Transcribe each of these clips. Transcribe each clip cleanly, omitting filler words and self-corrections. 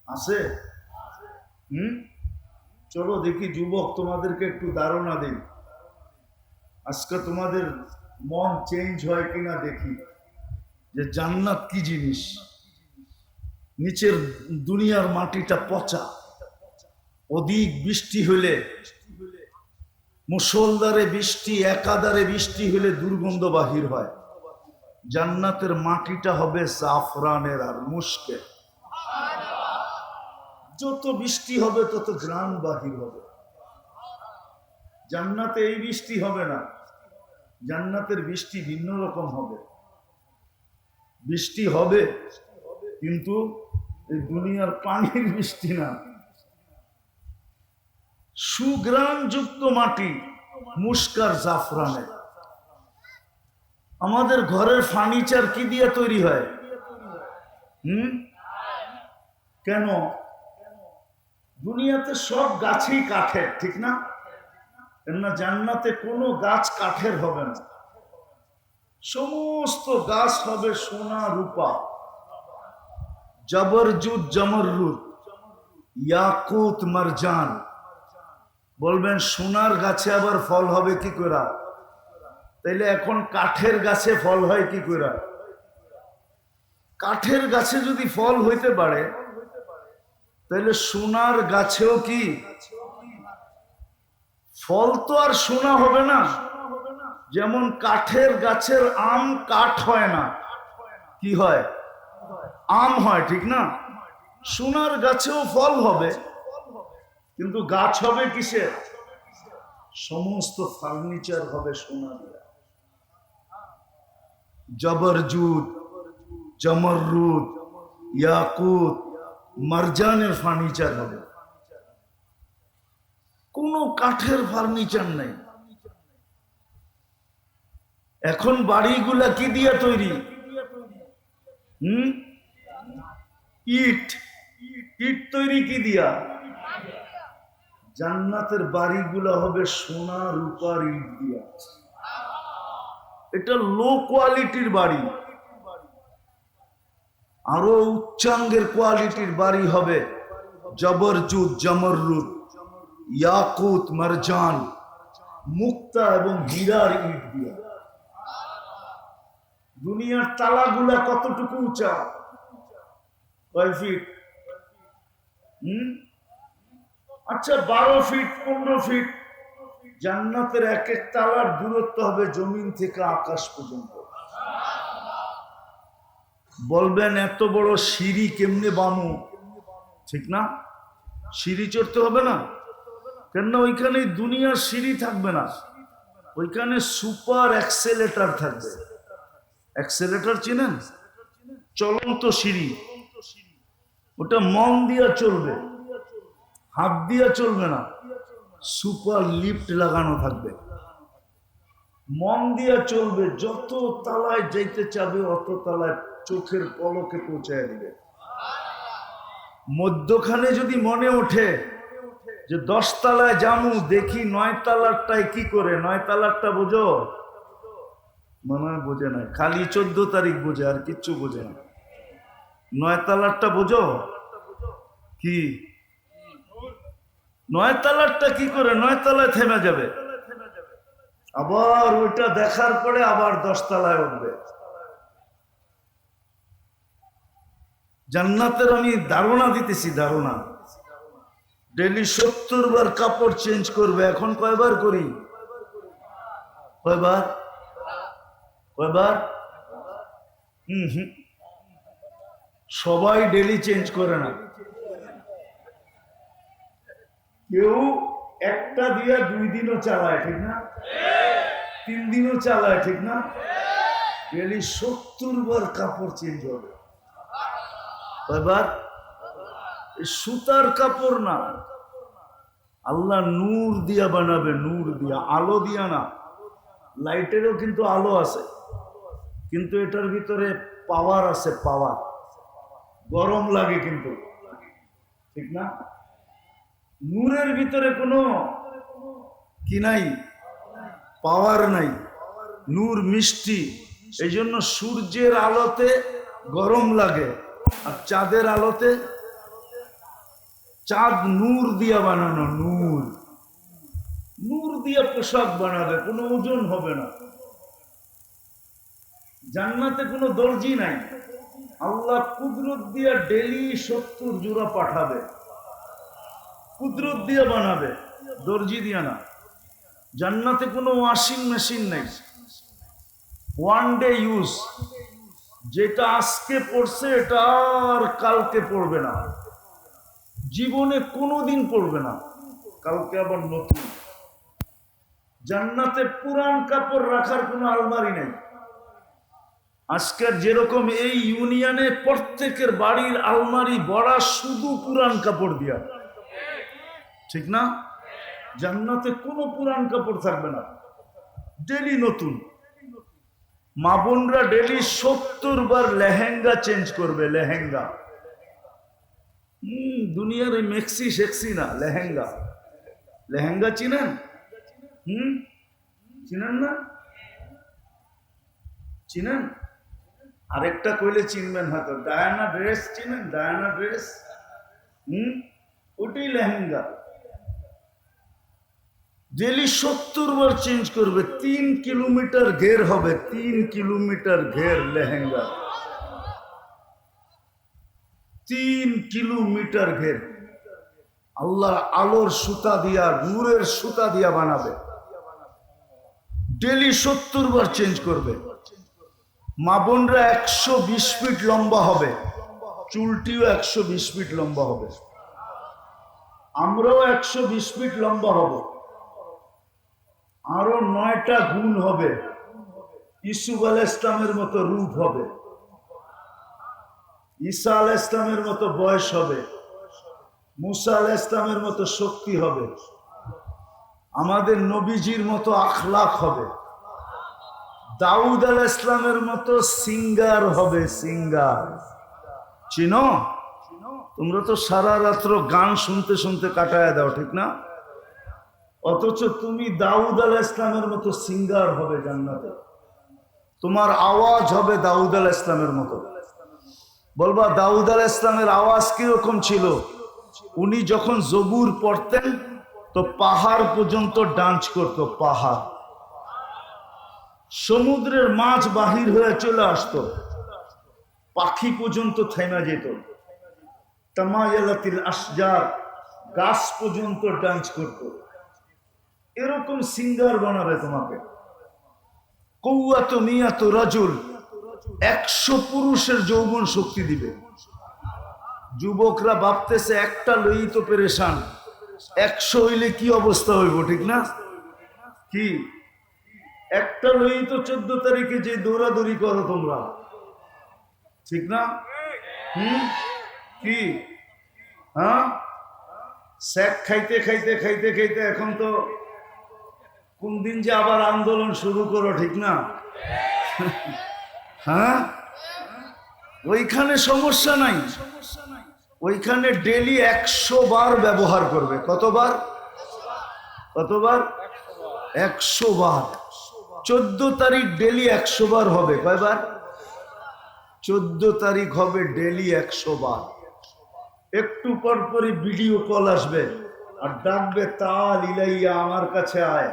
আছে? চলো দেখি যুবক, তোমাদেরকে একটু ধারণা দিই। আজকে তোমাদের মন চেঞ্জ হয় কিনা দেখি, যে জান্নাত কি জিনিস। নিচের দুনিয়ার মাটিটা পচা, অধিক বৃষ্টি হলে, মুষলধারে বৃষ্টি, একাধারে বৃষ্টি হলে দুর্গন্ধ বাহির হয়। জান্নাতের মাটিটা হবে জাফরানের আর মুশকের। যত বৃষ্টি হবে তত ঘ্রাণ বাহির হবে। জান্নাতে এই বৃষ্টি হবে না, জান্নাতের বৃষ্টি ভিন্ন রকম হবে। বৃষ্টি হবে কিন্তু এই দুনিয়ার পানির বৃষ্টি না। সুঘ্রাণ যুক্ত মাটি, মুস্কার জাফরানে। আমাদের ঘরের ফার্নিচার কি দিয়ে তৈরি হয়? কেন? দুনিয়াতে সব গাছই কাঠের, ঠিক না? কেননা জান্নাতে কোনো গাছ কাঠের হবে না, সমস্ত গাছ হবে সোনা রূপা, জবরজুদ জমররুদ, ইয়াকুত মারজান। বলবেন সোনার গাছে আবার ফল হবে কি করে? তাইলে এখন কাঠের গাছে ফল হয় কি করে? কাঠের গাছে যদি ফল হইতে পারে, তাহলে সোনার গাছেও কি ফল? তো আর সোনা হবে না। যেমন কাঠের গাছের আম কাঠ হয় না, কি হয়? আম হয়, ঠিক না? সোনার গাছেও ফল হবে, কিন্তু গাছ হবে কিসের? সমস্ত ফার্নিচার হবে সোনা দিয়ে। জবরজুদ, জমররুদ, ইয়াকুত, মারজানের ফার্নিচার হবে, কোনো কাঠের ফার্নিচার নেই। এখন বাড়িগুলা কি দিয়ে তৈরি? ইট। ইট তৈরি কি দিয়া? জান্নাতের বাড়িগুলা হবে সোনা রূপার ইট দিয়া। এটা লো কোয়ালিটির বাড়ি। আরো উচ্চাঙ্গের কোয়ালিটির বাড়ি হবে জবরজুদ, জমররুদ, ইয়াকুত, মারজান, মুক্তা এবং হীরার ইট দিয়া। দুনিয়ার তালাগুলা কতটুকু উঁচা? কয় ফিট? আচ্ছা 12 ফিট, 15 ফিট। জান্নাতের এক এক তালার দূরত্ব হবে জমিন থেকে আকাশ পর্যন্ত। বলবেন এত বড় সিঁড়ি কেমনে বানু? ঠিক না? সিঁড়ি চড়তে হবে না, কেননা ওইখানে দুনিয়ার সিঁড়ি থাকবে না, ওইখানে সুপার অ্যাক্সেলেটর থাকবে। অ্যাক্সেলেটর চিনেন? চলন্ত সিঁড়ি। ওটা মন দিয়া চলবে, হাত দিয়া চলবে না। সুপার লিফট লাগানো থাকবে, মন দিয়া চলবে। যত তলায় যাইতে চাবে অত তলায় চোখের পলকে পৌঁছায় দিবে। মধ্যখানে যদি মনে ওঠে যে 10 তলায় যামু, দেখি 9 তলারটাই কি করে? 9 তলারটা বোঝো? মনে হয় বোঝে না, খালি 14 তারিখ বোঝে, আর কিচ্ছু বোঝে না। 9 তলারটা বোঝো কি? 9 তলারটা কি করে? 9 তলায় থেমে যাবে, আবার ওইটা দেখার পরে আবার 10 তলায় উঠবে। জান্নাতের আমি ধারণা দিতেছি, ধারণা। ডেলি 70 বার কাপড় চেঞ্জ করবে। এখন কয়বার করি? কয়বার? কয়বার? সবাই ডেলি চেঞ্জ করে না, কেউ একটা দিয়া 2 দিনও চালায়, ঠিক না? 3 দিনও চালায়, ঠিক না? ডেলি 70 বার কাপড় চেঞ্জ হবে। কয়বার? সুতার কাপড় না, আল্লাহ নূর দিয়া বানাবে, নূর দিয়া, আলো দিয়া না। লাইটেরও কিন্তু আলো আছে, কিন্তু এটার ভিতরে পাওয়ার আছে, পাওয়ার। গরম লাগে কিন্তু, ঠিক না? নূরের ভিতরে কোনো কি নাই? পাওয়ার নাই। নূর মিষ্টি, এই জন্য সূর্যের আলোতে গরম লাগে, আর চাঁদের আলোতে চাঁদ নূর দিয়া বানানো, নূর নূর দিয়া পোশাক বানাবে, কোনো ওজন হবে না। জান্নাতে কোনো দর্জি নাই, আল্লাহ কুদরত দিয়া ডেলি 70 জোড়া পাঠাবে, কুদরত দিয়া বানাবে, দর্জি দিয়া না। জান্নাতে কোনো ওয়াশিং মেশিন নাই, ওয়ান ডে ইউজ, যেটা আজকে পড়ছে এটা আর কালকে পড়বে না, জীবনে কোনোদিন পড়বে না, কালকে আবার নতুন। জান্নাতে পুরান কাপড় রাখার কোনো আলমারি নেই। আজকের যেরকম এই ইউনিয়নে প্রত্যেকের বাড়ির আলমারি ভরা শুধু পুরান কাপড় দিয়া, ঠিক না? জান্নাতে কোনো পুরান কাপড় থাকবে না, ডেলি নতুন। মা বোনরা ডেলি 70 বার লেহেঙ্গা চেঞ্জ করবে, লেহেঙ্গা। দুনিয়ার এই মেক্সি সেক্সি না, লেহেঙ্গা। লেহেঙ্গা চিনেন? চিনেন না? চিনেন? আরেকটা কইলে চিনবেন হয়তো, ডায়ানা ড্রেস চিনেন? ডায়ানা ড্রেস, ওটাই লেহেঙ্গা। ডেলি 70 বার চেঞ্জ করবে, 3 কিলোমিটার ঘের হবে, 3 কিলোমিটার ঘের লেহেঙ্গা, 3 কিলোমিটার ঘের। আল্লাহ আলোর সুতা দিয়া, নূরের সুতা দিয়া বানাবে, ডেলি 70 বার চেঞ্জ করবে। মা বোনরা 120 ফিট লম্বা হবে, চুলটিও 120 ফিট লম্বা হবে, আমরাও 120 ফিট লম্বা হব, আরো 9টা গুণ হবে, ইসুফ আলাইহিস ইসলামের মতো রূপ হবে, ঈসা আলাইহিস ইসলামের মতো বয়স হবে, মুসা আলাইহিস ইসলামের মতো শক্তি হবে, আমাদের নবীজির মতো আখলাক হবে, দাউদ আলাইহিস ইসলামের মতো সিঙ্গার হবে, সিঙ্গার। চিনো? তোমরা তো সারা রাত্র গান শুনতে শুনতে কাটায় দাও, ঠিক না? অথচ তুমি দাউদ আলাইহিস ইসলামের মতো সিঙ্গার হবে জান্নাতে, তোমার আওয়াজ হবে দাউদ আলাইহিস ইসলামের মতো। বলবা দাউদ আলাইহিস ইসলামের আওয়াজ কিরকম ছিল? উনি যখন জবুর পড়তেন তো পাহাড় পর্যন্ত ডান্স করত, পাহাড়, সমুদ্রের মাছ বাহির হয়ে চলে আসতো, পাখি পর্যন্ত থেমে যেত, তামায়ালাতিল আশজার, গাছ পর্যন্ত ডান্স করত। এরকম সিঙ্গার বানাবে তোমাকে। কওয়াত মিয়াত রাজুল, 100 পুরুষের যৌবন শক্তি দিবে। যুবকরা ভাবতেছে একটা লই তো পেরেশান, 100 হইলে কি অবস্থা হইব, ঠিক না? কি একটা লই তো 14 তারিখে যে দৌড়াদৌড়ি করো তোমরা, ঠিক না? কি হ্যাঁ, স্যাক খাইতে খাইতে খাইতে খাইতে এখন তো কোন দিন যে আবার আন্দোলন শুরু করো, ঠিক না? হ্যাঁ, ওইখানে সমস্যা নাই, ওইখানে ডেলি 100 বার ব্যবহার করবে। কতবার? কতবার? 100 বার। 14 তারিখ ডেলি 100 বার হবে। কয়বার? 14 তারিখ হবে ডেলি 100 বার। একটু পর পরই ভিডিও কল আসবে আর ডাকবে, তাল ইলাইয়া, আমার কাছে আয়।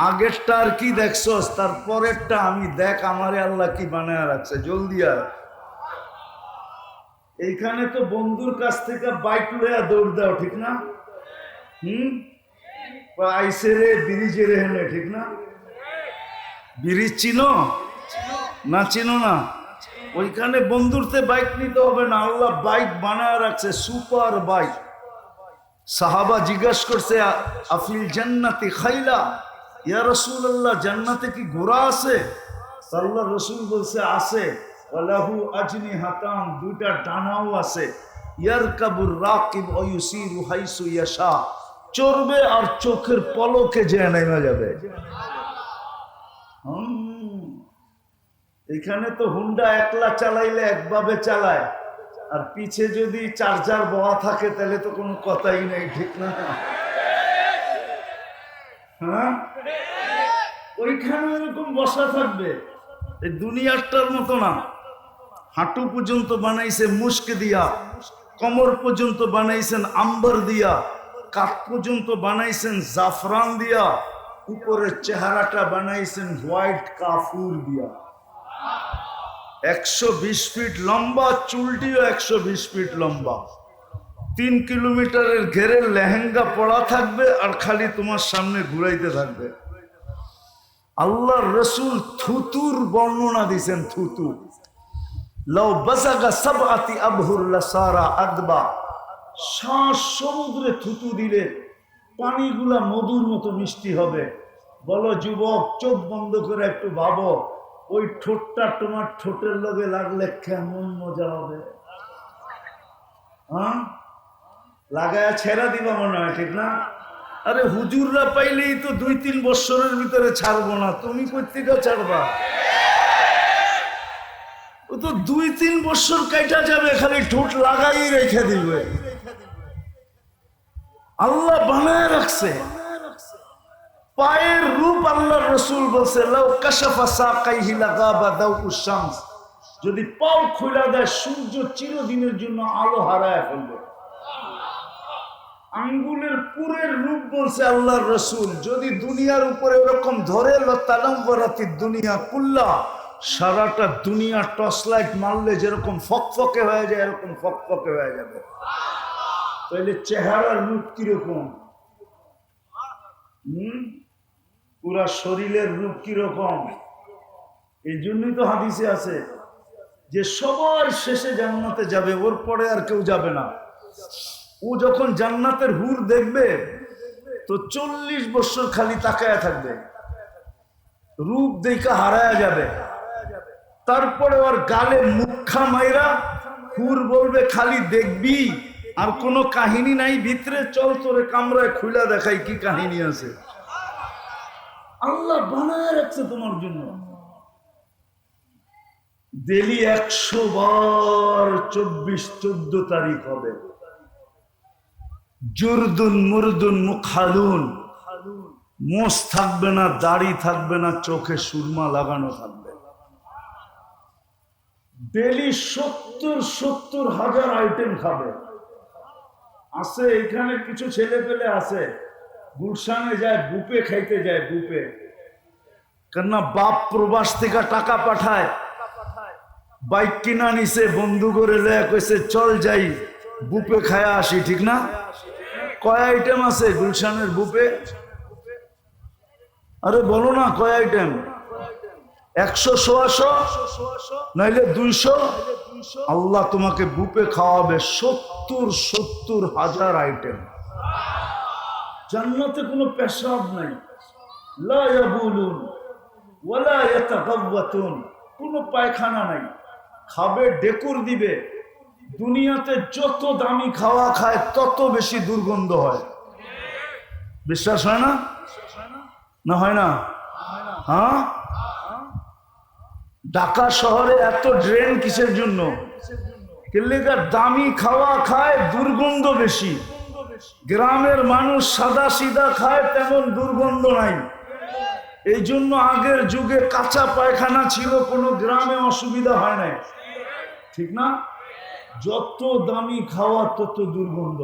আগেরটা আর কি দেখছস, তার পরেরটা আমি দেখ, আমারে আল্লাহ কি বানায় রাখছে, জলদি আয়। এইখানে তো বন্ধুর কাছ থেকে বাইক লইয়া দৌড় দাও, ঠিক না? আইসে রে ব্রিজে রে হেনে, ঠিক না? ব্রিজ চিনো না? চিনো না? ওইখানে বন্ধুরতে বাইক নিতে হবে না, আল্লাহ বাইক বানায় রাখছে, সুপার বাইক। সাহাবা জিজ্ঞাসা করছে, আফিল জান্নাতি খাইলা, ইয়া রাসূলুল্লাহ, জান্নাতে কি ঘোড়া আছে? আল্লাহ রসুল বলছে আছে, ওয়ালাহু আজনিহাতান, 2টা ডানাও আছে, ইয়ারকাবুর রাকিব ওয়া ইউসিরু হাইসু ইয়াশা, চড়বে আর চোখের পলকে যে নেমে যাবে। এখানে তো হুন্ডা একলা চালাইলে একভাবে চালায়, আর পিছে যদি চার্জার বওয়া থাকে তাহলে তো কোনো কথাই নেই, ঠিক না? হ্যাঁ, ওইখানে এরকম বসা থাকবে। এই দুনিয়াটার মতো না, হাঁটু পর্যন্ত বানাইছে মুস্ক দিয়া, কোমর পর্যন্ত বানাইছেন আম্বার দিয়া, কাঁধ পর্যন্ত বানাইছেন জাফরান দিয়া, উপরের চেহারাটা বানাইছেন হোয়াইট কাফুর দিয়া। 120 ফিট লম্বা, চুলটিও 120 ফিট লম্বা। 3 কিলোমিটারের ঘেরের লেহেঙ্গা পড়া থাকবে আর খালি তোমার সামনে ঘুরাইতে থাকবে। আল্লাহর রসুল থুতুর বর্ণনা দিয়েছেন। থুতু লাউ বাযাগা সাবআতি আবহুর লাসারা আদবা, শ্বাস সমুদ্রে থুতু দিলে পানিগুলা মধুর মতো মিষ্টি হবে। বলো যুবক, চোখ বন্ধ করে একটু ভাবো, ওই ঠোঁটটা তোমার ঠোঁটের লগে লাগলে কেমন মজা হবে। হ্যাঁ, লাগায়া ছেড়া দিবা মনে হয়, ঠিক না? আরে হুজুররা পাইলেই তো 2-3 বছরের ভিতরে ছাড়বো না, তুমি কোত্থেকে ছাড়বা? ও তো 2-3 বছর কাটা যাবে, খালি ঠোঁট লাগাই রেখে দিবে। আল্লাহ বানায় রাখছে পায়ের রূপ। আল্লাহর রাসূল বলছে লাউ কাশাফা সাকাইহি লাগাবা দাউউশ শামস, যদি পাও খুলে দেয় সূর্য চিরদিনের জন্য আলো হারায় ফেলবে। আঙ্গুলের পুরের রূপ বলছে আল্লাহর রাসূল, যদি দুনিয়ার উপরে এরকম ধরে লতালামরাতি দুনিয়া কুল্লা, সারাটা দুনিয়া টর্চ লাইট মারলে যেরকম ফকফকে হয়ে যায় এরকম ফকফকে হয়ে যাবে। তাহলে চেহারার রূপ কিরকম? পুরা শরীরের রূপ কিরকম? এই জন্যই তো হাদিসে আছে যে সবার শেষে জান্নাতে যাবে, ওর পরে আর কেউ যাবে না। ও যখন জান্নাতের হুর দেখবে তো 40 বছর খালি তাকায়া থাকবে, রূপ দেখা হারায়া যাবে। তারপরে ওর গালে মুখা মাইরা হুর বলবে খালি দেখবি, আর কোনো কাহিনী নাই ভিতরে, চল তোরে কামরায় খুলা দেখাই কি কাহিনী আছে। আল্লাহ বানায় রাখছে তোমার জন্য। ডেলি 100 বার 24-14 তারিখ হবে। জুরদুন মুরদুন মুখালুন, মোষ থাকবে না, দাড়ি থাকবে না, চোখে সুরমা লাগানো থাকবে। ডেলি 70 হাজার আইটেম খাবে। আছে এখানে কিছু ছেলে পেলে আছে, গুলশানে যায় বুপে খাইতে যায়, বুপে। কেননা বাপ প্রবাস থেকে টাকা পাঠায়, বাইক কিনা নিছে, বন্ধু করে লয়া কইছে চল যাই বুপে খায়া আসি, ঠিক না? কয় আইটেম আছে গুলশানের বুপে? আরে বলো না কয় আইটেম? 100 নাইলে 200। আল্লাহ তোমাকে বুপে খাওয়াবে 70 হাজার আইটেম। জান্নাতে কোনো পেশাব নাই, লা ইয়াবুলুন ওয়ালা ইয়াতাগাওয়াতুন, কোনো পায়খানা নাই। খাবে ডেকুর দিবে। দুনিয়াতে যত দামি খাওয়া খায় তত বেশি দুর্গন্ধ হয়। বিশ্বাস হয় না? না হয় না? হ্যাঁ, ঢাকা শহরে এত ড্রেন কিসের জন্য? কেলেকার দামি খাওয়া খায়, দুর্গন্ধ বেশি। গ্রামের মানুষ সাদা সিধা খায়, তেমন দুর্গন্ধ নাই। এই জন্য আগের যুগে কাঁচা পায়খানা ছিল, কোনো গ্রামে অসুবিধা হয় নাই, ঠিক না? যত দামি খাওয়া তত দুর্গন্ধ,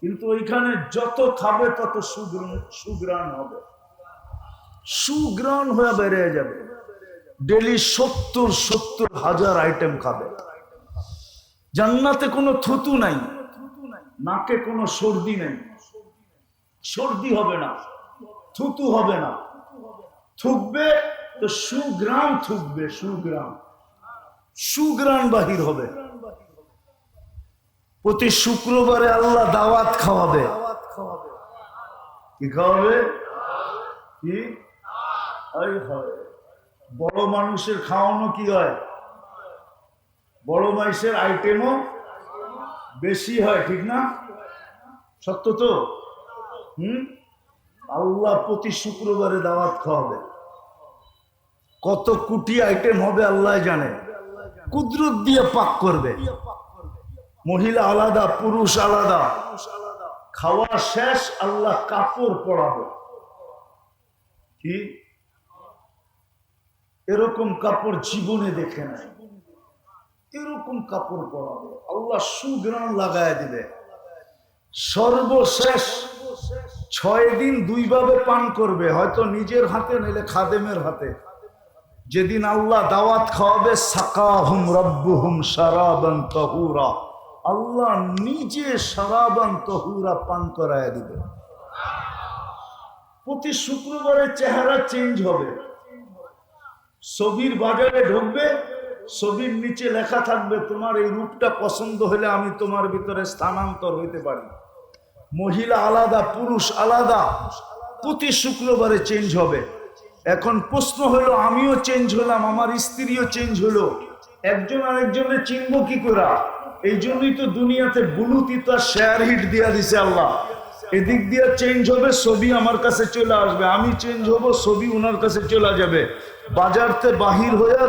কিন্তু ওইখানে যত খাবে তত সুগ্রাণ হবে, সুগ্রাণ হয়ে বেড়ে যাবে। ডেলি 70 হাজার আইটেম খাবে। জান্নাতে কোনো থুতু নাই, নাকে কোনো সর্দি নাই, সর্দি হবে না, থুতু হবে না। থুকবে তো সুগ্রাণ থুকবে, সুগ্রাণ বাহির হবে। প্রতি শুক্রবারে আল্লাহ দাওয়াত খাওয়াবে। কি খাওয়াবে? কি হয়? বড় মানুষের খাওয়ানো কি হয়? বড় মানুষের আইটেমও বেশি হয়, ঠিক না? সত্য তো? আল্লাহ প্রতি শুক্রবারে দাওয়াত খাওয়াবে। কত কোটি আইটেম হবে আল্লাহ জানে। কুদরত দিয়ে পাক করবে। মহিলা আলাদা, পুরুষ আলাদা। খাওয়া শেষ, আল্লাহ কাপড় পরাবে। কি এরকম কাপড় জীবনে দেখে নাই। এরকম কাপড় পরাবে, আল্লাহ সুঘ্রাণ লাগায় দিবে। সর্বশেষ 6 দিন 2 ভাবে পান করবে, হয়তো নিজের হাতে নইলে খাদেমের হাতে। যেদিন আল্লাহ দাওয়াত খাওয়াবে, সাকাহুম রাব্বুহুম শারাবান তাহুরা, আল্লাহ নিজে শারাবান তাহুরা পান করায় দিবে। প্রতি শুক্রবারে চেহারা চেঞ্জ হবে। ছবির বাজারে ঢুকবে, ছবির নিচে লেখা থাকবে, তোমার এই রূপটা পছন্দ হলে আমি তোমার ভিতরে স্থানান্তর হইতে পারি। মহিলা আলাদা, পুরুষ আলাদা, প্রতি শুক্রবারে চেঞ্জ হবে। এখন প্রশ্ন হলো, আমিও চেঞ্জ হলাম, আমার স্ত্রীও চেঞ্জ হলো, একজন আরেকজনের চিনব কি করে? এই জন্যই তো দুনিয়াতে ব্লুটুথ আর শেয়ার হিট দিয়া দিছে আল্লাহ। এদিক দিয়ে চেঞ্জ হবে, ছবি আমার কাছে চলে আসবে, আমি চেঞ্জ হব, ছবি ওনার কাছে চলে যাবে। বাজারতে বাহির হইয়া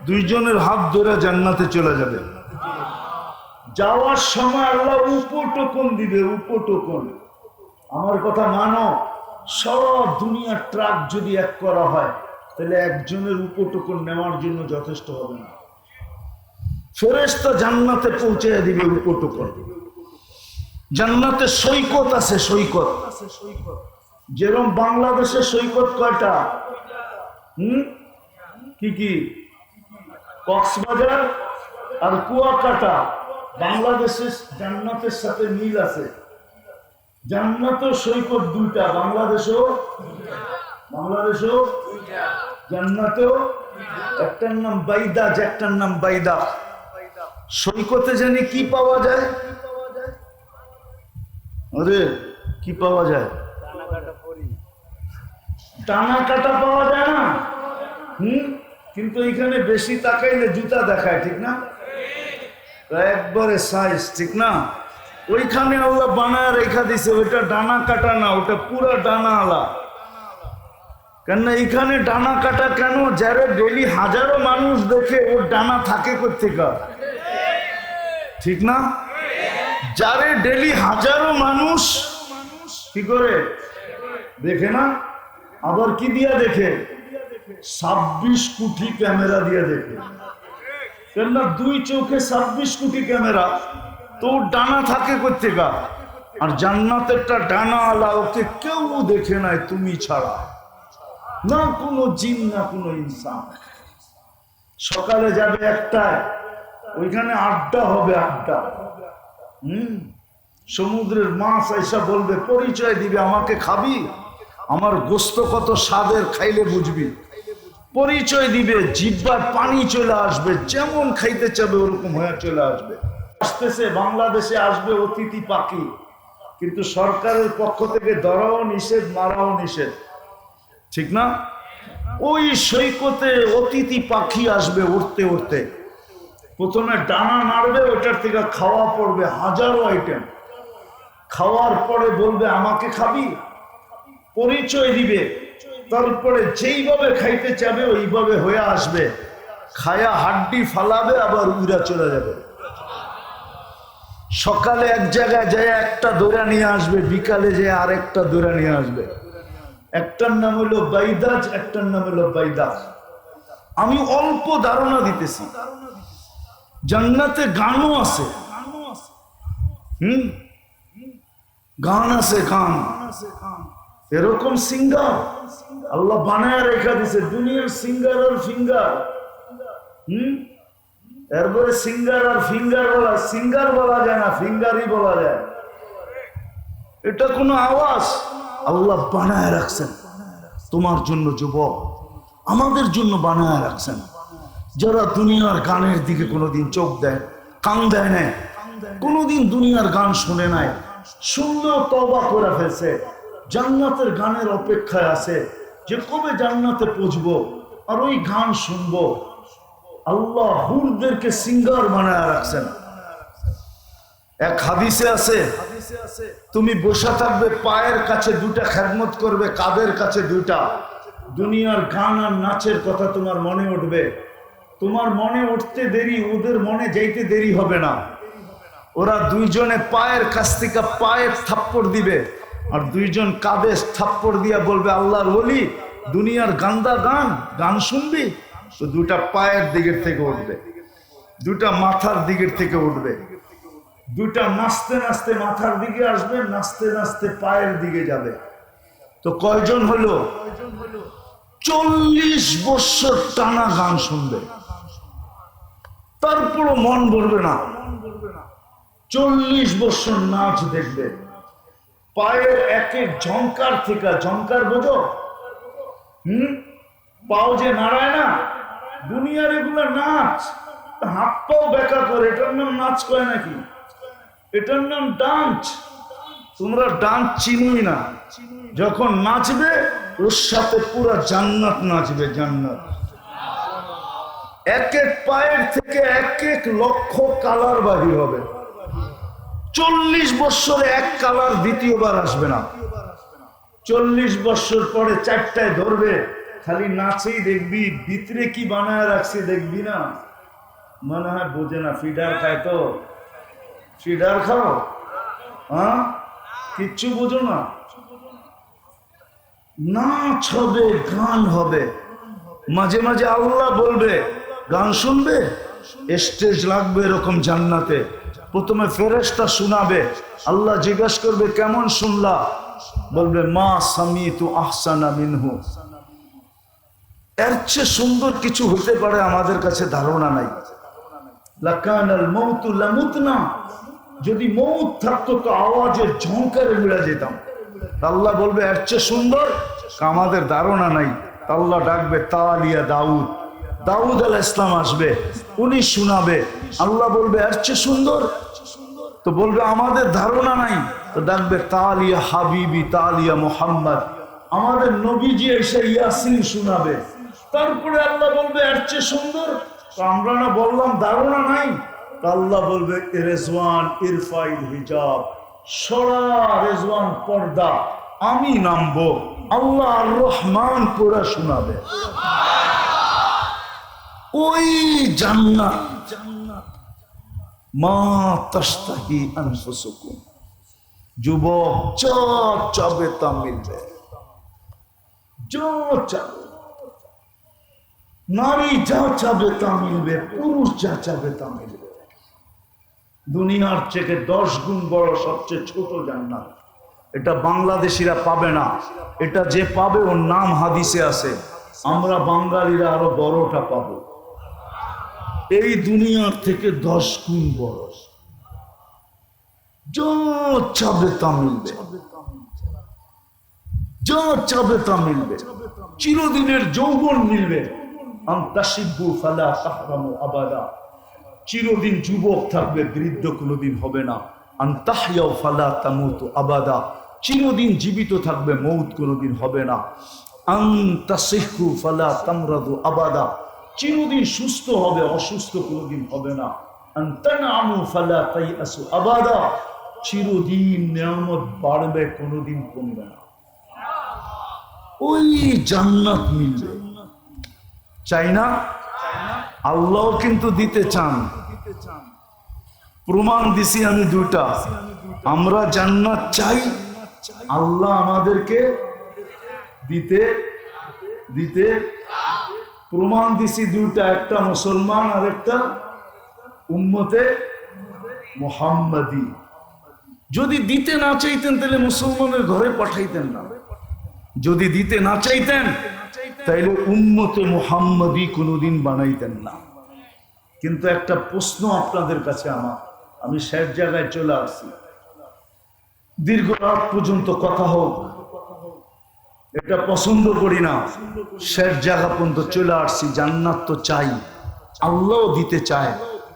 দুইজনের হাত ধরে জান্নাতে চলে যাবে। যাওয়ার সময় আল্লাহ উপটোকন দিবে, উপটোকন। আমার কথা মানো, সব দুনিয়ার ট্রাক যদি এক করা হয় তাহলে একজনের উপটোকন নেওয়ার জন্য যথেষ্ট হবে না। ফেরেশতা জান্নাতে পৌঁছে দিবে উপটোকন। জান্নাতে সৈকত আছে, সৈকত। যেরকম বাংলাদেশে সৈকত কয়টা? কি? কক্সবাজার আর কুয়াকাটা। বাংলাদেশের জান্নাতের সাথে মিল আছে। জান্নাতেও সৈকত 2টা, বাংলাদেশেও জান্নাতেও। একটার নাম বাইদাজ, একটার নাম বাইদা। সৈকতে জানি কি পাওয়া যায়? আরে কি পাওয়া যায়? টানা কাটা পাওয়া যায় না? কিন্তু এখানে বেশি তাকাইলে জুতা দেখায়, ঠিক না? একবারে সাইজ, ঠিক না? ওইখানে আল্লাহ বানায় রেখা দিছে, ওইটা ডানা কাটা না, ওটা পুরা ডানা আলা। কেন এইখানে ডানা কাটা কেন? যারা ডেলি হাজারো মানুষ দেখে, ওর ডানা থাকে কোত্থেকে, ঠিক না? যারে ডেলি হাজারো মানুষ কি করে দেখে না, আবার কি দিয়া দেখে? 26 কোটি ক্যামেরা দিয়ে দেখে। কেননা 2 চোখে 26 কোটি ক্যামেরা, তো ডানা থাকে কোত্থেকে? আর জান্নাতেরটা ডানা আলা, ওকে কেউ দেখে নাই তুমি ছাড়া, না কোনো জিন না কোনো ইনসান। সকালে যাবে 1টায়, ওইখানে আড্ডা হবে, আড্ডা। সমুদ্রের মাছ আইসা বলবে, পরিচয় দিবে, আমাকে খাবি, আমার গোস্ত কত স্বাদের, খাইলে বুঝবি। পরিচয় দিবে, জিহ্বার পানি চলে আসবে, যেমন খাইতে চাবে ওরকম হয়ে চলে আসবে। আসতেছে, বাংলাদেশে আসবে অতিথি পাখি, কিন্তু সরকারের পক্ষ থেকে ধরাও নিষেধ, মারাও নিষেধ, ঠিক না? ওই সৈকতে অতিথি পাখি আসবে উঠতে উঠতে, প্রথমে ডানা নাড়বে, ওটার থেকে খাওয়া পড়বে হাজারো আইটেম। খাওয়ার পরে বলবে আমাকে খাবি, পরিচয় দিবে, তারপরে যেইভাবে খাইতে চাবে ওইভাবে হয়ে আসবে, খায়া হাড্ডি ফালাবে, আবার উড়া চলে যাবে। সকালে এক জায়গায় যায় একটা দৌড়া নিয়ে আসবে, বিকালে যায় আরেকটা দৌড়া নিয়ে আসবে। একটার নাম হলো বাইদাজ, একটার নাম হলো বাইদাজ। আমি অল্প ধারণা দিতেছি। জান্নাতে গানও আছে, গান আছে, গান। এরকম সিঙ্গার আল্লাহ বানায় রেখা দিছে, দুনিয়ার সিঙ্গার আর ফিঙ্গার। এরপরে সিঙ্গার আর ফিঙ্গার বলা, সিঙ্গার বলা যায় না, ফিঙ্গারই বলা যায়। এটা কোনো আওয়াজ আল্লাহ বানায় রাখছেন তোমার জন্য, যুবক, আমাদের জন্য বানায় রাখছেন। যারা দুনিয়ার গানের দিকে কোনোদিন চোখ দেয়, কান দেয় না, কোনোদিন দুনিয়ার গান শুনে নাই, শুনলেও তওবা করে ফেলছে, জান্নাতের গানের অপেক্ষায় আছে যে কবে জান্নাতে পৌঁছবো আর ওই গান শুনবো। আল্লাহ হুরদেরকে সিঙ্গার বানায় রাখছেন। এক হাদিসে আছে, তুমি বসে থাকবে, পায়ের কাছে 2টা খেদমত করবে, কাদের কাছে 2টা। দুনিয়ার গান আর নাচের কথা তোমার মনে উঠবে, তোমার মনে উঠতে দেরি, ওদের মনে যাইতে দেরি হবে না। ওরা 2জনে পায়ের কাছ থেকে পায়ের থাপ্পড় দিবে, আর 2জন কাঁধে থাপ্পড় দিয়া বলবে, আল্লাহর ওলি, দুনিয়ার গান্দা গান শুনবি? তো 2টা পায়ের দিকের থেকে উঠবে। দুটা মাথার দিকের থেকে উঠবে, দুটা নাচতে নাচতে মাথার দিকে আসবে, নাচতে নাচতে পায়ের দিকে যাবে। তো কয়জন হলো? 40 বছর টানা গান শুনবে, তারপরও মন ভরবে না। 40 বছর নাচ দেখবে। পায়ের এক এক ঝংকার থেকে, ঝংকার বোঝো? পাও যে নাড়ায় না, দুনিয়ার এগুলো নাচ। হাত পাও বেকা করে, এটার নাম নাচ কয় নাকি? এটার নাম ডান্স। তোমরা ডান্স চিনোই না। যখন নাচবে ওর সাথে পুরো জান্নাত নাচবে, জান্নাত। এক এক পায়ের থেকে এক এক লক্ষ কালার বাহির হবে। 40 বছরে এক কালার দ্বিতীয়বার আসবে না। 40 বছর পরে 4টায় ধরবে, খালি নাচেই দেখবি, ভিতরে কি বানায় রাখছে দেখবি না। মনে হয় বোঝে না, ফিডার খায় তো। ফিডার খাও? হ্যাঁ, কিচ্ছু বোঝো না। নাচ হবে, গান হবে। মাঝে মাঝে আল্লাহ বলবে গান শুনবে, স্টেজ লাগবে এরকম জান্নাতে। প্রথমে ফেরেশতা শোনাবে, আল্লাহ জিজ্ঞাসা করবে কেমন শুনলা? বলবে মা সামিতু আহসানা মিনহু। এর চেয়ে সুন্দর কিছু হতে পারে আমাদের কাছে ধারণা নাই। লাকানাল মাউতু লামুতনা। যদি মৌত থাকতো তো আওয়াজের ঝংকারে মিলে যেতাম। আল্লাহ বলবে এর চেয়ে সুন্দর, আমাদের ধারণা নাই। আল্লাহ ডাকবে তালিয়া দাউদ। দাউদ আলাইহিস সালাম আসবে, উনি শোনাবে। আল্লাহ বলবে এর চেয়ে সুন্দর, তো বলবে আমাদের ধারণা নাই। তো ডাকবে তালিয়া হাবিবি, তালিয়া মুহাম্মদ। আমাদের নবীজি এসে ইয়াসিন শোনাবে। তারপরে আল্লাহ বলবে এর চেয়ে সুন্দর, তো আমরা না বললাম ধারণা নাই। আল্লাহ বলবে রেজওয়ান ইরফাইল হিজাব, সরা রেজওয়ান পর্দা, আমি নামবো। আল্লাহ আর রহমান পুরা শোনাবে। ওই জান্নাত মা তাশতাহি আনফুসুকুম। যুবক যা চাবে তা মিলবে, যা চাবে। নারী যা চাবে তা মিলবে, পুরুষ যা চাবে তা মিলবে। দুনিয়ার থেকে 10 গুণ বড় সবচেয়ে ছোট জান্নাত। এটা বাংলাদেশিরা পাবে না। এটা যে পাবে ওর নাম হাদিসে আছে। আমরা বাঙালিরা আরো বড়টা পাবো। এই দুনিয়ার থেকে 10 গুণ বড়। যা চাবে তা মিলবে, যা চাবে তা মিলবে। চিরদিনের যৌবন মিলবে। আনতাশিবু ফালা তাহরামু আবাদা। চিরদিন যুবক থাকবে, বৃদ্ধ কোনোদিন হবে না। আনতাহইয়াউ ফালা তামুতু আবাদা। চিরদিন জীবিত থাকবে, মৌত কোনোদিন হবে না। আনতাসিহু ফালা তামরাদু আবাদা। চিরদিন সুস্থ হবে, অসুস্থ কোনোদিন হবে না। আনতানামু ফালা তাইয়াসু আবাদা। চিরদিন নিয়ামত বাড়বে, কোনোদিন কমবে না। ওই জান্নাত মিলবে। চাই না? আল্লাহ কিন্তু দিতে চান। প্রমাণ দিছি আমি 2টা। আমরা জান্নাত চাই, আল্লাহ আমাদেরকে দিতে দিতে প্রমাণ দিছি 2টা। একটা মুসলমান আর একটা উম্মতে মুহাম্মাদি। যদি দিতে না চাইতেন তাহলে মুসলমানের ঘরে পাঠাইতেন না। যদি দিতে না চাইতেন তাইলে উম্মতে মুহাম্মাদি কোনোদিন বানাইতেন না। কিন্তু একটা প্রশ্ন আপনাদের কাছে আমার, আমি শেষ জায়গায় চলে আসছি। দীর্ঘ রাত পর্যন্ত কথা হোক, এটা পছন্দ করি না। শেষ জায়গা পর্যন্ত চলে আসছি। জান্নাত তো চাই, আল্লাহ দিতে চায়,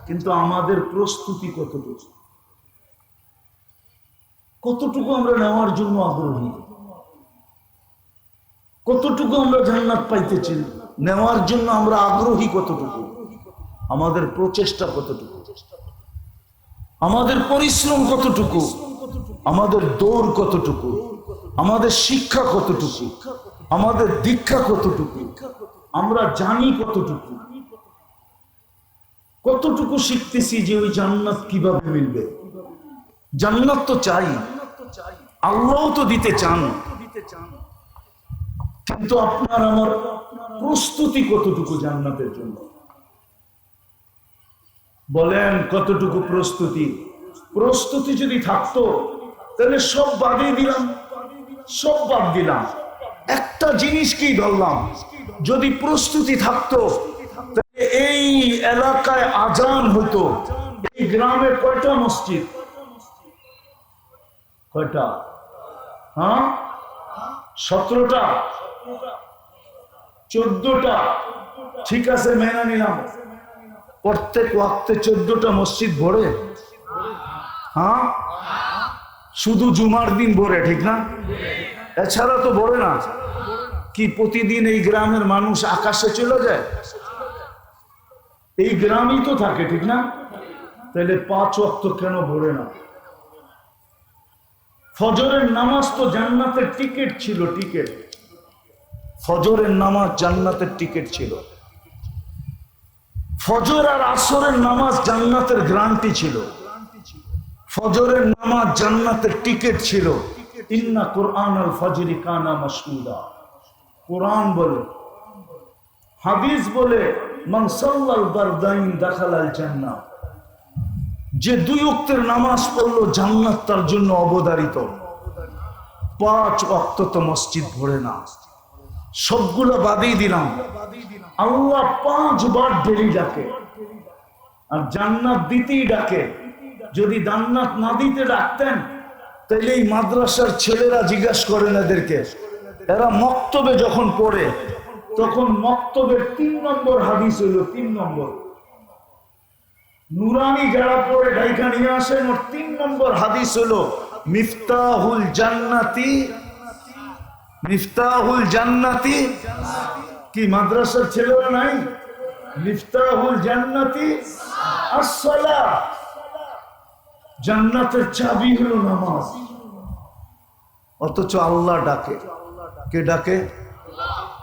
কিন্তু আমাদের প্রস্তুতি কতটুকু? কতটুকু আমরা নেওয়ার জন্য আগ্রহী? কতটুকু আমরা জান্নাত পাইতেছি, নেওয়ার জন্য আমরা আগ্রহী কতটুকু? আমাদের প্রচেষ্টা কতটুকু? আমাদের পরিশ্রম কতটুকু? আমাদের দৌড় কতটুকু? আমাদের শিক্ষা কতটুকু? আমাদের দীক্ষা কতটুকু? আমরা জানি কতটুকু? কতটুকু শিখতেছি যে ওই জান্নাত কিভাবে মিলবে? জান্নাত তো চাই, আল্লাহ তো দিতে চান, কিন্তু আপনার আমার প্রস্তুতি কতটুকু জান্নাতের জন্য? বলেন কতটুকু প্রস্তুতি? প্রস্তুতি যদি থাকতো তাহলে সব বাদই দিলাম, সব বাদ দিলাম, একটা জিনিসকেই ধরলাম। যদি প্রস্তুতি থাকতো তাহলে এই এলাকায় আজান হতো। এই গ্রামে কয়টা মসজিদ? কয়টা? হ্যাঁ, 17টা, 14টা, ঠিক আছে মেনে নিলাম। প্রত্যেক ওয়াক্তে 14টা মসজিদ ভরে? হ্যাঁ, শুধু জুমার দিন ভরে, ঠিক না? এছাড়া তো ভরে না। কি প্রতিদিন এই গ্রামের মানুষ আকাশে চলে যায়? এই গ্রামই তো থাকে, ঠিক না? তাহলে 5 ওয়াক্ত কেন ভরে না? ফজরের নামাজ তো জান্নাতের টিকিট ছিল, টিকিট। ফজরের নামাজ জান্নাতের টিকিট ছিল। ফজর আর আসরের নামাজ জান্নাতের গ্যারান্টি ছিল। ফজরের নামাজ জান্নাতের টিকিট ছিল। ইন্না কুরআনাল ফজরি কানা মাশহুদা। কুরআন বলে, হাদিস বলে, মান সাল্লাল বারদাইন দাখালাল জান্নাহ। যে 2 ওয়াক্তের নামাজ পড়লো জান্নাত তার জন্য অবধারিত। 5 ওয়াক্ত তো মসজিদ ভরে না। সবগুলো বাদই দিলাম। আল্লাহ 5 বার ডেলি ডাকে, আর জান্নাত দিতেই ডাকে। যদি জান্নাত না দিতে ডাকতেন তাহলে এই মাদ্রাসার ছেলেরা জিজ্ঞাসা করেন এদেরকে, এরা মক্তবে যখন পড়ে তখন মক্তবের 3 নম্বর হাদিস হইল, 3 নম্বর নুরানি যারা পড়ে ঢাইকা নিয়ে আসেন, ওর 3 নম্বর হাদিস হলো মিফতাহুল জান্নাতি, মিফতাহুল জান্নাতি। কি মাদ্রাসার ছেলেরা নাই? মিফতাহুল জান্নাতি আসসালাহ। জান্নাতের চাবি হলো নামাজ। অথচ আল্লাহ ডাকে। কে ডাকে?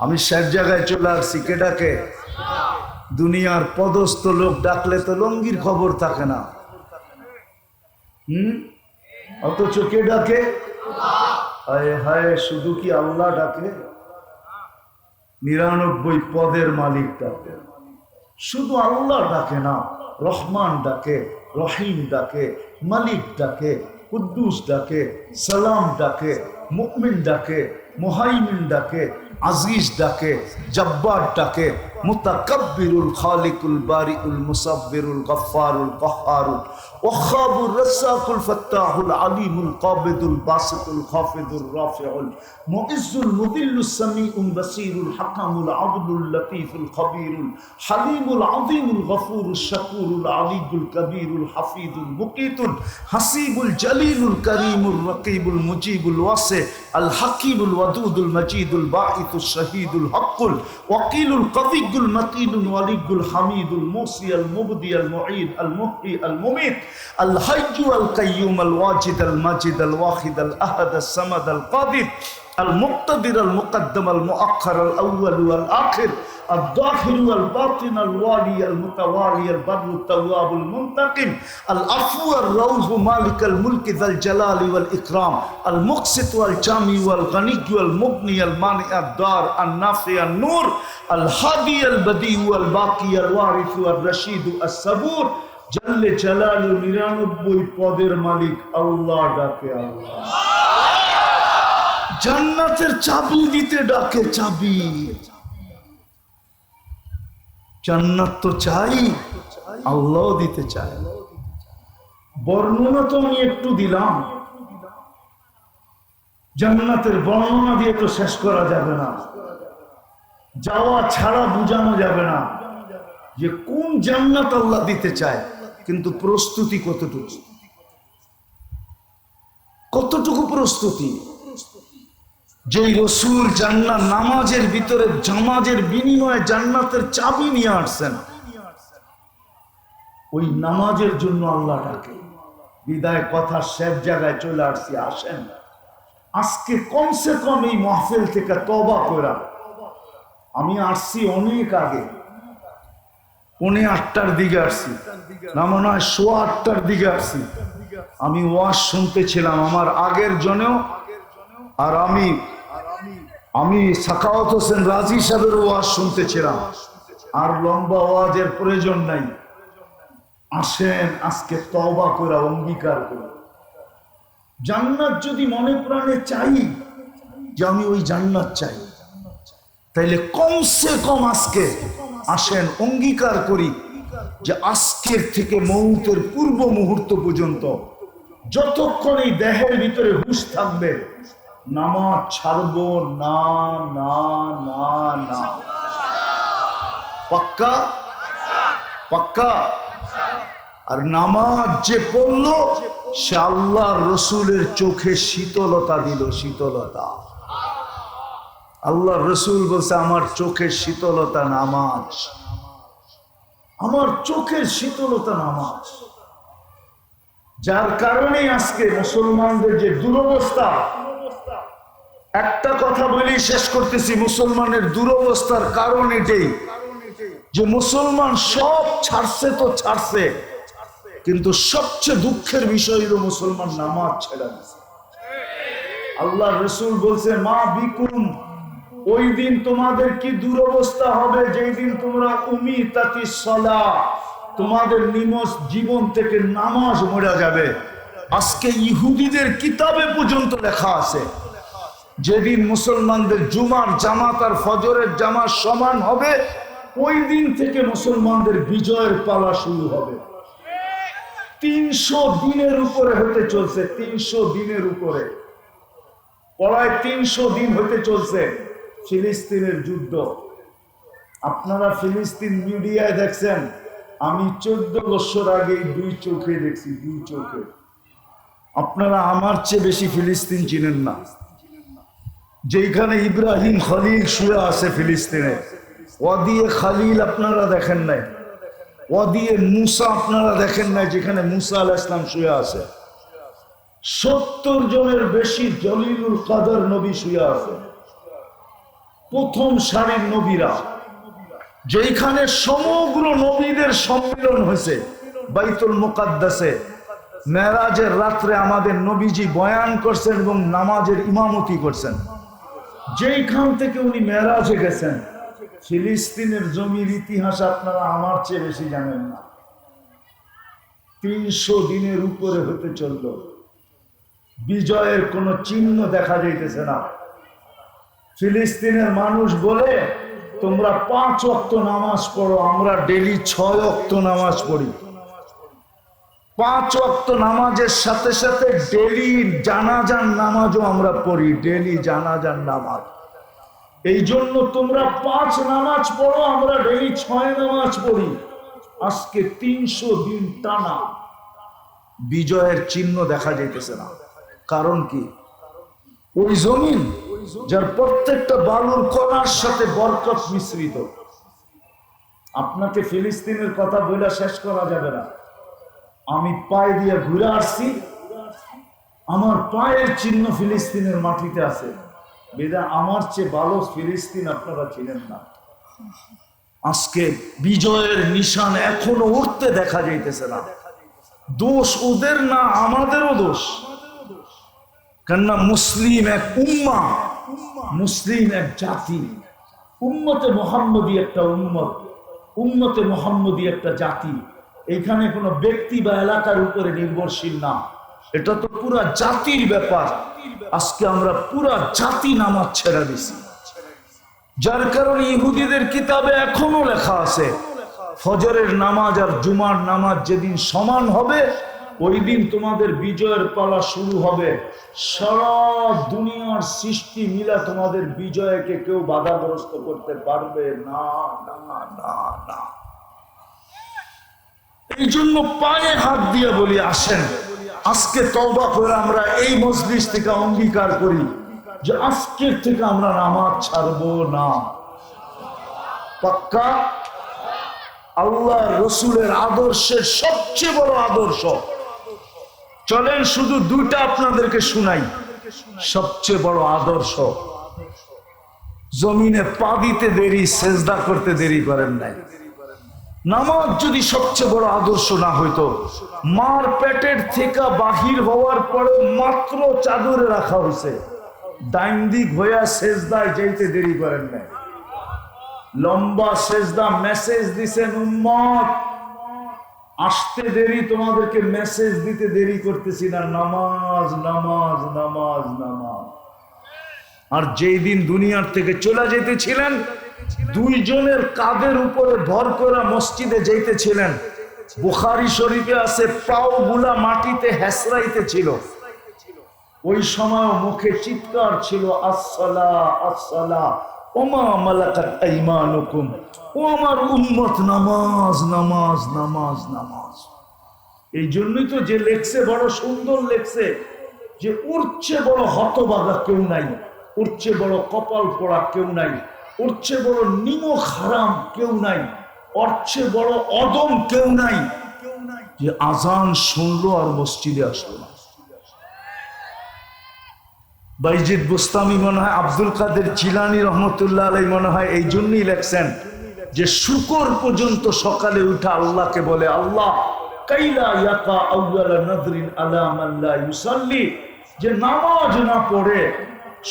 আমি সব জায়গায় চলে আসছি, কে ডাকে? দুনিয়ার পদস্থ লোক ডাকলে তো লঙ্গির খবর থাকে না। অথচ কে ডাকে? হায় হায়, শুধু কি আল্লাহ ডাকে? 99 পদের মালিক ডাকে। শুধু আল্লাহ ডাকে না, রহমান ডাকে, রহিম ডাকে, মালিক ডাকে, কুদ্দুস ডাকে, সালাম ডাকে, মুমিন ডাকে, মুহাইমিন ডাকে, আজিজ ডাকে, জব্বার ডাকে, মুতাকাব্বিরুল খালিকুল বারিউল মুসাব্বিরুল গফফারুল কহ্হারুল ওয়াহাবুর রাজ্জাকুল ফাত্তাহুল আলিমুল কাবিদুল বাসিতুল খাফিদুর রাফিউল মুইজ্জুল মুদিল্লুস সামিউল বাসিরুল হাকামুল আদলুল লতীফুল খবীরুল হালিমুল আযীমুল গফুরুশ শাকুরুল আলিয়ুল কবীরুল হাফিজুল মুকিতুল হাসিবুল জলিলুল করিমুর রকিবুল মুজিবুল ওয়াসি আল হাকিমুল ওয়াদুদুল মজিদুল বাঈতুশ শহীদুল হকুল ওয়াকিলুল কবিয়ুল মতিনুল ওয়ালিয়ুল হামিদুল মুসি আল মুবদি আল মুঈদ আল মুহয়ি আল মুমীত আল হাইয়্যু আল কাইয়্যুম আল ওয়াজিদ আল মাজিদ আল ওয়াহিদ আল আহাদ আস সামাদ আল কাদির আল মুক্তাদির আল মুকদ্দম আল মুআখ্খার আল আউয়াল ওয়াল আখির الظاهر والباطن الوالي المتوالي البر التواب المنتقم العفو الرؤوف مالك الملك ذا الجلال والإكرام المقسط والجامع والغني والمغني المانع الدار النافع النور الهادي البديع والباقي الوارث والرشيد الصبور جل جلاله 99 পদের মালিক আল্লাহ ডাকে। আল্লাহ জান্নাতের চাবি দিতে ডাকে। চাবি জান্নাত তো চাই, আল্লাহ দিতে চায়। বর্ণনা তো আমি একটু দিলাম, জান্নাতের বর্ণনা দিয়ে তো শেষ করা যাবে না। যাওয়া ছাড়া বোঝানো যাবে না যে কোন জান্নাত আল্লাহ দিতে চায়, কিন্তু প্রস্তুতি কতটুকু, কতটুকু প্রস্তুতি। যে রাসূল জান্নাত নামাজের ভিতরে জামাজের বিনিময়ে জান্নাতের চাবি নিয়ে আসছেন, ওই নামাজের জন্য আল্লাহ ডাকে। বিদায় কথা শেষ জায়গায় চলে আসছি। আসেন আজকে কমসে কম এই মাহফিল থেকে তওবা করা। আমি আসছি অনেক আগে, 7:45টার দিকে আসছি, না মনে হয় 8:15টার দিকে আসছি। আমি ওয়াজ শুনতেছিলাম আমার আগের জনেও, আর আমি সাখাওয়াত হোসেন রাজি সাহেবের ওয়াজ শুনতেছিলাম। আর লম্বা ওয়াজের প্রয়োজন নাই, আসেন আজকে তওবা করে অঙ্গীকার করি, জান্নাত যদি মনে প্রাণে চাই যে আমি ওই জান্নাত চাই, তাইলে কমসে কম আজকে আসেন অঙ্গীকার করি যে আজকের থেকে মৌতের পূর্ব মুহূর্ত পর্যন্ত যতক্ষণ এই দেহের ভিতরে হুঁশ থাকবে নামাজ ছাড়বো না না না না। পাক্কা? পাক্কা? আর নামাজ যে পড়লো সে আল্লাহর রসুলের চোখে শীতলতা দিল, শীতলতা। আল্লাহর রসুল বলছে আমার চোখের শীতলতা নামাজ, আমার চোখের শীতলতা নামাজ। যার কারণে আজকে মুসলমানদের যে দুরবস্থা, একটা কথা বলি শেষ করতেছি, মুসলমানের দুরবস্থার কারণ এটাই যে মুসলমান সব ছাড়ছে তো ছাড়ছে, কিন্তু সবচেয়ে দুঃখের বিষয় হলো মুসলমান নামাজ ছেড়ে দিয়েছে। আল্লাহ রসুল বলছে মা বিকুম, ওই দিন তোমাদের কি দুরবস্থা হবে যেই দিন তোমরা উমিতাতি সলা, তোমাদের নিমজ জীবন থেকে নামাজ মরে যাবে। আজকে ইহুদিদের কিতাবে পর্যন্ত লেখা আছে যেদিন মুসলমানদের জুমার জামাত আর ফজরের জামাত সমান হবে ওই দিন থেকে মুসলমানদের বিজয়ের পালা শুরু হবে। 300 দিনের উপরে হতে চলছে, 300 দিনের উপরে, প্রায় 300 দিন হতে চলছে ফিলিস্তিনের যুদ্ধ। আপনারা ফিলিস্তিন মিডিয়ায় দেখছেন, আমি 14 বছর আগে 2 চোখে দেখছি, 2 চোখে। আপনারা আমার চেয়ে বেশি ফিলিস্তিন চিনেন না। যেখানে ইব্রাহিম খলিল শুয়ে আছে ফিলিস্তিনে, ওয়াদিয়ে খালিল আপনারা দেখেন নাই, ওয়াদিয়ে মুসা আপনারা দেখেন নাই, যেখানে মুসা আলাইহিস সালাম শুয়ে আছে। 70 জনের বেশি জলিলুল কাদের নবী শুয়ে আছে, প্রথম সারির নবীরা। যেখানে সমগ্র নবীদের সম্মিলন হয়েছে বাইতুল মুকাদ্দাসে, মেরাজের রাত্রে আমাদের নবীজি বয়ান করছেন এবং নামাজের ইমামতি করছেন। যেইখান থেকে উনি মেরাজে গেছেন, ফিলিস্তিনের জমির ইতিহাস আপনারা আমার চেয়ে বেশি জানেন না। 300 দিনের উপরে হতে চলল, বিজয়ের কোনো চিহ্ন দেখা যাইতেছে না। ফিলিস্তিনের মানুষ বলে তোমরা 5 ওয়াক্ত নামাজ পড়ো, আমরা ডেলি 6 ওয়াক্ত নামাজ পড়ি। 5 ওয়াক্ত নামাজের সাথে সাথে ডেলি জানাজার নামাজও আমরা পড়ি, ডেলি জানাজার নামাজ। এই জন্য তোমরা 5 নামাজ পড়ো, আমরা ডেলি 6 নামাজ পড়ি। আজকে 300 দিন টানা বিজয়ের চিহ্ন দেখা যাইতেছে না। কারণ কি? ওই জমিন যার প্রত্যেকটা বালুর কণার সাথে বরকত মিশ্রিত। আপনাকে ফিলিস্তিনের কথা বলে শেষ করা যাবে না। আমি পায়ে দিয়ে ঘুরে আসছি, আমার পায়ের চিহ্ন ফিলিস্তিনের মাটিতে আছে। বেদা আমার চেয়ে ভালো ফিলিস্তিন আপনারা চিনেন না। আজকে বিজয়ের নিশান এখনো উঠতে দেখা যাইতেছে না। দোষ ওদের না, আমাদেরও দোষ। কেননা মুসলিম এক উম্মা, মুসলিম এক জাতি, উম্মতে মুহাম্মদী একটা উম্মত, উম্মতে মুহাম্মদী একটা জাতি। এখানে কোনো ব্যক্তি বা এলাকার উপরে নির্ভরশীল না, এটা তো পুরা জাতির ব্যাপার। আজকে আমরা পুরা জাতি নামাজ ছেড়ে দিছি, যার কারণে ইহুদিদের কিতাবে এখনো লেখা আছে ফজরের নামাজ আর জুমার নামাজ যেদিন সমান হবে ওই দিন তোমাদের বিজয়ের পালা শুরু হবে। সারা দুনিয়ার সৃষ্টি মিলা তোমাদের বিজয়কে কেউ বাধাগ্রস্ত করতে পারবে না, না, না, না। এই জন্য পায়ে হাত দিয়ে বলি, আসেন আজকে তওবা করে আমরা এই মজলিস থেকে অঙ্গীকার করি যে আজকের থেকে আমরা নামাজ ছাড়বো না। পাক্কা? আল্লাহ রসুলের আদর্শের সবচেয়ে বড় আদর্শ, চলেন শুধু 2টা আপনাদেরকে শুনাই। সবচেয়ে বড় আদর্শ, জমিনে পা দিতে দেরি, সেজদা করতে দেরি করেন নাই। নামাজ যদি সবচেয়ে বড় আদর্শ না হইতো, মার পেটের থেকে বাহির হওয়ার পরে মাত্র চাদরে রাখা হয়েছে, ডাইন দিক হইয়া সেজদায় যাইতে দেরি করেন নাই। লম্বা সেজদা মেসেজ দিছেন উম্মত আসতে দেরি, তোমাদেরকে মেসেজ দিতে দেরি করতেছি না, নামাজ নামাজ নামাজ নামাজ। আর যেই দিন দুনিয়ার থেকে চলে যেতেছিলেন, দুইজনের কাঁধের উপরে ভর করে মসজিদে যাইতেছিলেন। বুখারী শরীফে আছে পাও গুলা মাটিতে হেসরাইতে ছিল। ওই সময় মুখে চিৎকার ছিল, আসসালা আসসালা ওমা মালাকাত আইমানুকুম, ও আমার উম্মত, নামাজ নামাজ নামাজ নামাজ। এই জন্যই তো যে লেখছে বড় সুন্দর লেখছে, যে ওর চেয়ে বড় হতভাগা কেউ নাই, ওর চেয়ে বড় কপাল পোড়া কেউ নাই, ওর চেয়ে বড় নিমক হারাম কেউ নাই, ওর চেয়ে বড় অদম কেউ নাই, যে আজান শুনলো আর মসজিদে আসলো না। বাইজিদ বুস্তামি মনে হয়, আব্দুল কাদের জিলানী রহমতুল্লাহ আলাইহি মনে হয় এই জন্যই লেখছেন যে শুকর পর্যন্ত সকালে উঠে আল্লাহকে বলে, আল্লাহ কাইলা ইয়াকা আউয়ালা নাদরিন আলা মান লা ইউসাল্লি, যে নামাজ না পড়ে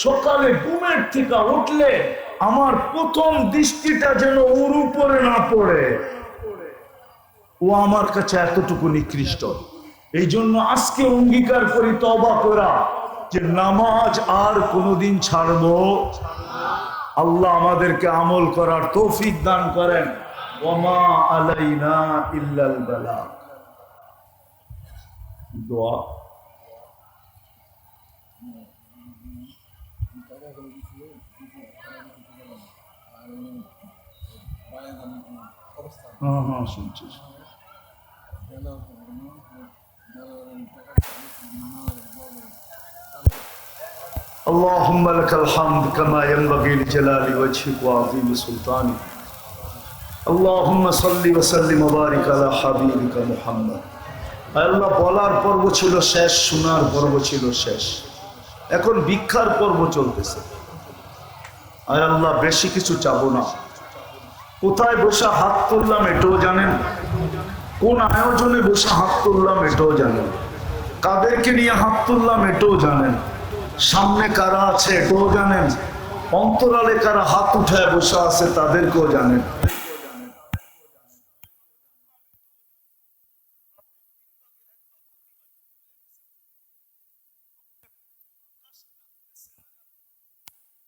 সকালে ঘুমের থেকে উঠলে আমার প্রথম দৃষ্টিটা যেন ওর উপরে না পড়ে, ও আমার কাছে এতটুকু নিকৃষ্ট। এই জন্য আজকে অঙ্গীকার করি তওবা করা, যে নামাজ আর কোনোদিন ছাড়বো। আল্লাহ আমাদেরকে আমল করার তৌফিক দান করেন। ওমা আলাইনা ইল্লাল বালাগ। দোয়া। হ্যাঁ হ্যাঁ শুনছি। اللهم لك الحمد كما ينبغي لجلال وجهك وعظيم سلطانك اللهم صل وسلم وبارك على حبيبك محمد। আল্লাহ বলার পর্ব ছিল শেষ, শোনার পর্ব ছিল শেষ, এখন ভিক্ষার পর্ব চলতেছে। আয় আল্লাহ বেশি কিছু চাবো না। কোথায় বসে হাত তুললাম এটাও জানেন, কোন আয়োজনে বসে হাত তুললাম এটাও জানেন, কাদেরকে নিয়ে হাত তুললাম এটাও জানেন, সামনে কারা আছে এটাও জানেন, অন্তরালে কারা হাত উঠায় বসে আছে তাদেরকেও জানেন।